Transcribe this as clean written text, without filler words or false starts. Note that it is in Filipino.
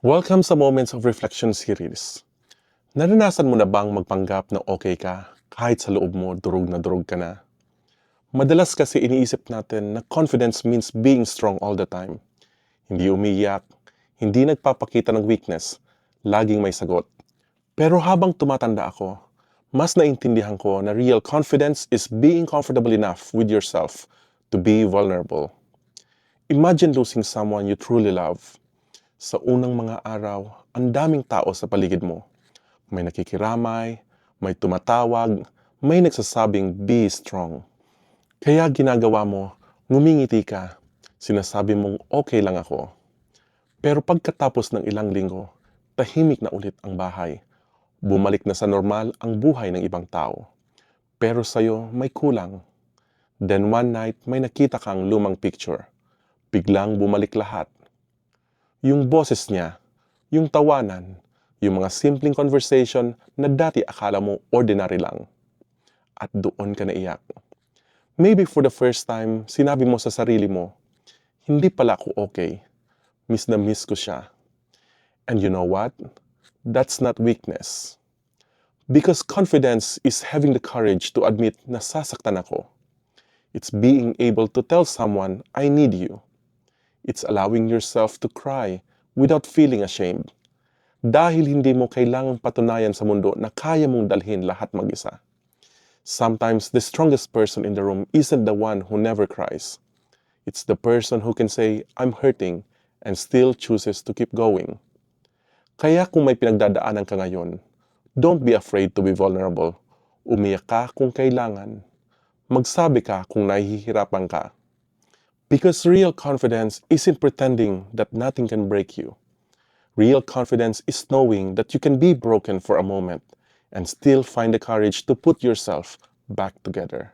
Welcome sa Moments of Reflection series. Naranasan mo na bang magpanggap na okay ka kahit sa loob mo durog na durog ka na? Madalas kasi iniisip natin na confidence means being strong all the time. Hindi umiyak, hindi nagpapakita ng weakness, laging may sagot. Pero habang tumatanda ako, mas naintindihan ko na real confidence is being comfortable enough with yourself to be vulnerable. Imagine losing someone you truly love. Sa unang mga araw, ang daming tao sa paligid mo. May nakikiramay, may tumatawag, may nagsasabing be strong. Kaya ginagawa mo, ngumingiti ka, sinasabi mong okay lang ako. Pero pagkatapos ng ilang linggo, tahimik na ulit ang bahay. Bumalik na sa normal ang buhay ng ibang tao. Pero sa'yo may kulang. Then one night may nakita kang lumang picture. Biglang bumalik lahat. Yung boses niya, yung tawanan, yung mga simpleng conversation na dati akala mo ordinary lang. At doon ka naiyak. Maybe for the first time, sinabi mo sa sarili mo, hindi pala ako okay. Miss na miss ko siya. And you know what? That's not weakness. Because confidence is having the courage to admit na sasaktan ako. It's being able to tell someone, I need you. It's allowing yourself to cry without feeling ashamed. Dahil hindi mo kailangang patunayan sa mundo na kaya mong dalhin lahat mag-isa. Sometimes the strongest person in the room isn't the one who never cries. It's the person who can say, I'm hurting, and still chooses to keep going. Kaya kung may pinagdadaanan ka ngayon, don't be afraid to be vulnerable. Umiyak ka kung kailangan. Magsabi ka kung nahihirapan ka. Because real confidence isn't pretending that nothing can break you. Real confidence is knowing that you can be broken for a moment and still find the courage to put yourself back together.